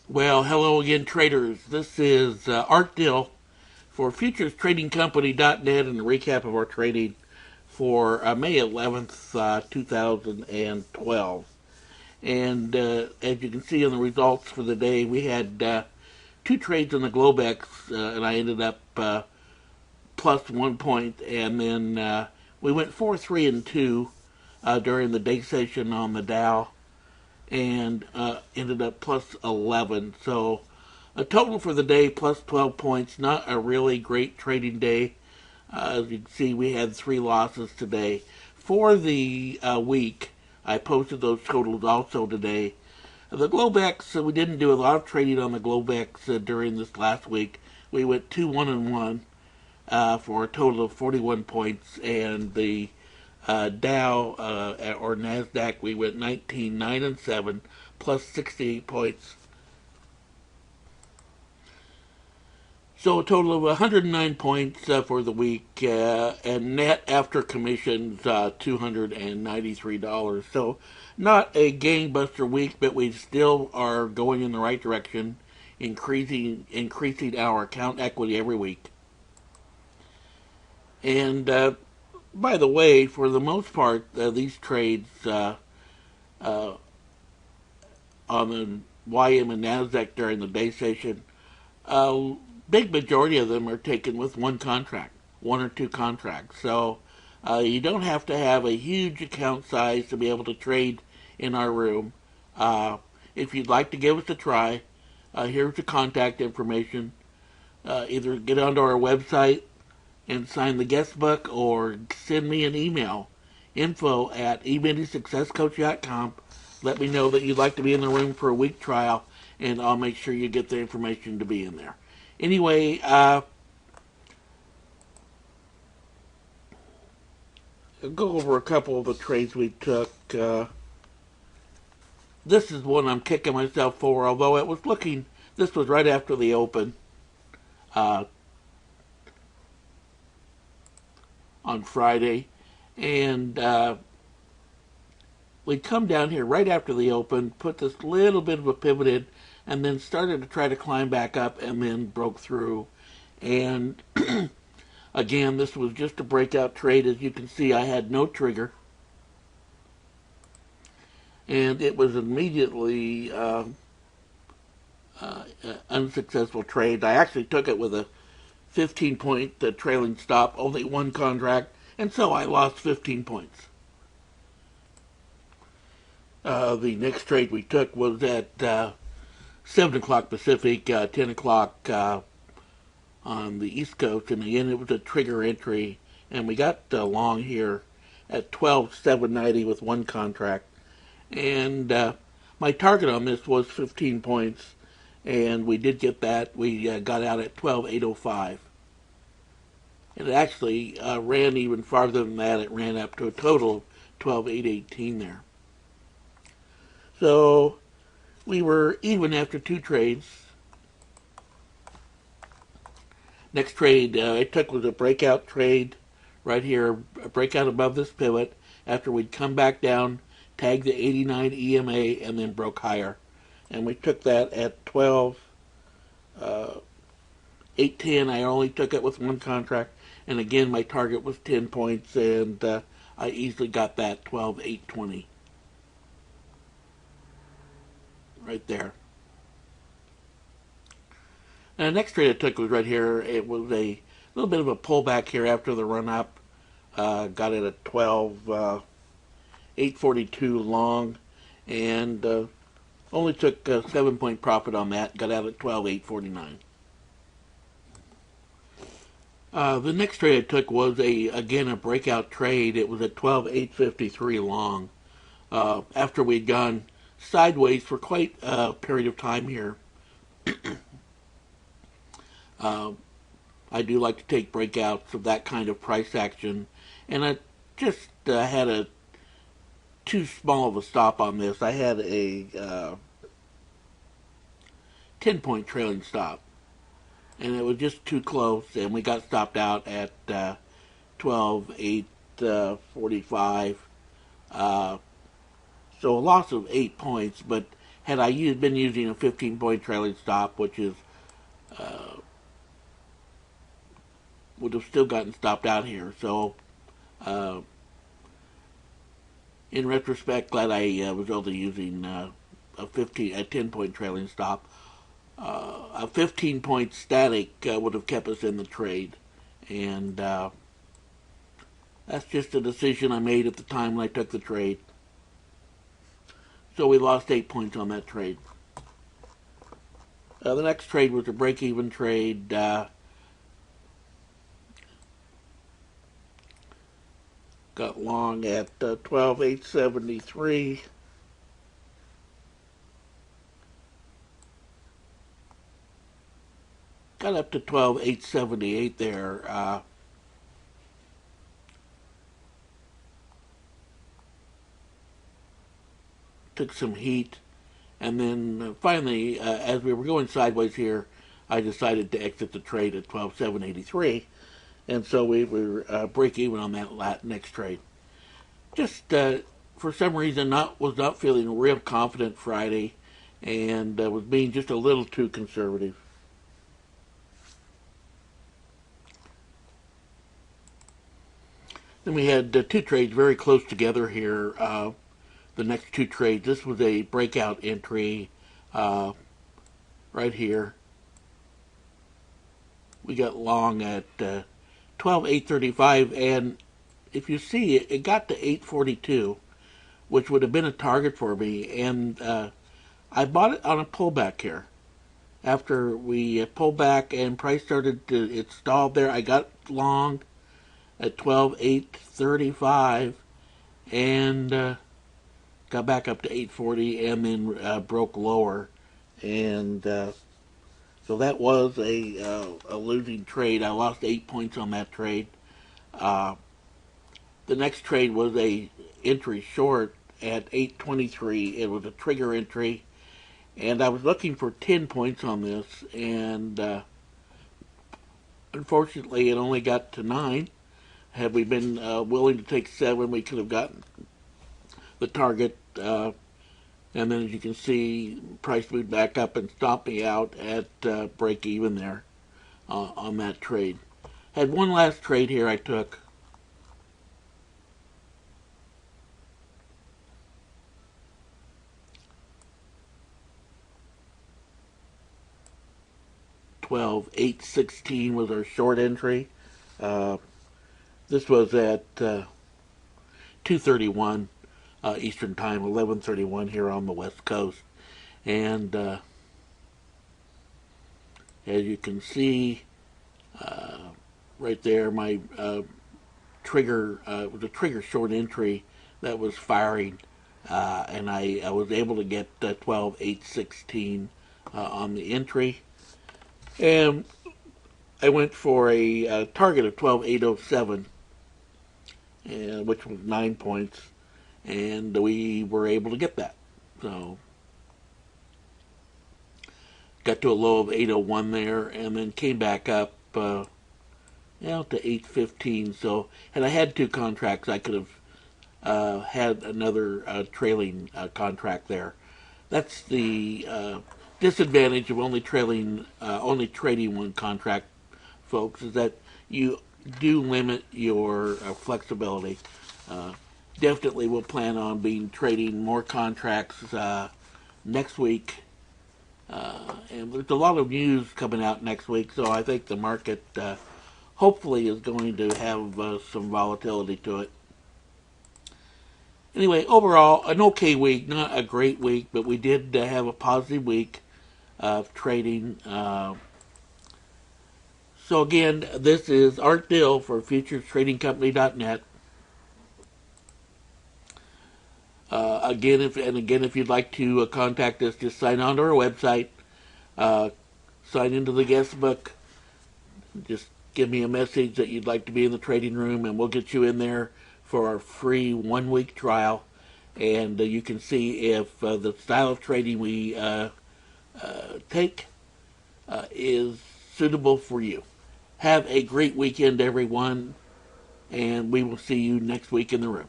Well, hello again, traders. This is Art Dill for FuturesTradingCompany.net and a recap of our trading for May 11th, 2012. And as you can see in the results for the day, we had two trades on the Globex, and I ended up plus 1 point, and then we went 4, 3, and 2 during the day session on the Dow, and ended up plus 11. So a total for the day plus 12 points. Not a really great trading day. As you can see, we had 3 losses today. For the week, I posted those totals also today. The Globex, we didn't do a lot of trading on the Globex during this last week. We went 2, 1, and 1 for a total of 41 points, and the Dow or NASDAQ, we went 19, 9, and 7, plus 68 points. So a total of 109 points for the week, and net after commissions, $293. So not a gangbuster week, but we still are going in the right direction, increasing our account equity every week. And by the way, for the most part, these trades on the YM and NASDAQ during the day session, big majority of them are taken with one contract, one or two contracts. So you don't have to have a huge account size to be able to trade in our room. If you'd like to give us a try, here's the contact information. Either get onto our website and sign the guest book, or send me an email, info@emini-successcoach.com. Let me know that you'd like to be in the room for a week trial, and I'll make sure you get the information to be in there. Anyway, I'll go over a couple of the trades we took. This is one I'm kicking myself for, although this was right after the open on Friday, and we'd come down here right after the open, put this little bit of a pivot in, and then started to try to climb back up, and then broke through. And again, this was just a breakout trade. As you can see, I had no trigger, and it was immediately unsuccessful trade. I actually took it with a 15-point trailing stop, only one contract, and so I lost 15 points. The next trade we took was at 7 o'clock Pacific, 10 o'clock on the East Coast, and again it was a trigger entry, and we got long here at 12,790 with one contract, and my target on this was 15 points, and we did get that. We got out at 12,805. And it actually ran even farther than that. It ran up to a total of 12,818 there. So we were even after two trades. Next trade I took was a breakout trade right here, a breakout above this pivot after we'd come back down, tagged the 89 EMA, and then broke higher. And we took that at 12,810. I only took it with one contract. And again, my target was 10 points, and I easily got that 12,820. Right there. Now, the next trade I took was right here. It was a little bit of a pullback here after the run-up. Got it at 12,842 long, and only took a 7-point profit on that. Got out at 12,849. The next trade I took was again a breakout trade. It was at 12,853 long. After we'd gone sideways for quite a period of time here. I do like to take breakouts of that kind of price action, and I just had a too small of a stop on this. I had a 10-point trailing stop, and it was just too close, and we got stopped out at 12,845. So a loss of 8 points, but had I been using a 15-point trailing stop, which is would have still gotten stopped out here. So, in retrospect, glad I was only using a 10-point trailing stop. A 15-point static would have kept us in the trade, and that's just a decision I made at the time when I took the trade. So we lost 8 points on that trade. The next trade was a break-even trade. Got long at 12,873. Got up to 12,878 there. Took some heat, and then finally, as we were going sideways here, I decided to exit the trade at 12,783, and so we were break even on that next trade. Just for some reason, was not feeling real confident Friday, and was being just a little too conservative. Then we had two trades very close together here. The next two trades. This was a breakout entry right here. We got long at 12,835, and if you see it got to 842, which would have been a target for me, and I bought it on a pullback here. After we pulled back and price started to, it stalled there, I got long at 12,835, and got back up to 840, and then broke lower, and so that was a losing trade. I lost 8 points on that trade. The next trade was a entry short at 823. It was a trigger entry, and I was looking for 10 points on this, and unfortunately it only got to 9. Had we been willing to take 7, we could have gotten the target, and then as you can see, price moved back up and stopped me out at break even there on that trade. Had one last trade here I took. $12,816 was our short entry. This was at 2:31 Eastern Time, 11:31 here on the West Coast, and as you can see right there, my trigger was a trigger short entry that was firing, and I was able to get 12,816 on the entry, and I went for a target of 12,807, which was 9 points, and we were able to get that. So got to a low of 801 there, and then came back up to 815. So had I had two contracts, I could have had another trailing contract there. That's the disadvantage of only trading one contract, folks, is that you do limit your flexibility. Definitely will plan on trading more contracts next week. And there's a lot of news coming out next week, so I think the market hopefully is going to have some volatility to it. Anyway, overall, an okay week, not a great week, but we did have a positive week of trading. So again, this is Art Dill for FuturesTradingCompany.net. Again, if you'd like to contact us, just sign on to our website, sign into the guest book, just give me a message that you'd like to be in the trading room, and we'll get you in there for our free 1-week trial, and you can see if the style of trading we take is suitable for you. Have a great weekend, everyone, and we will see you next week in the room.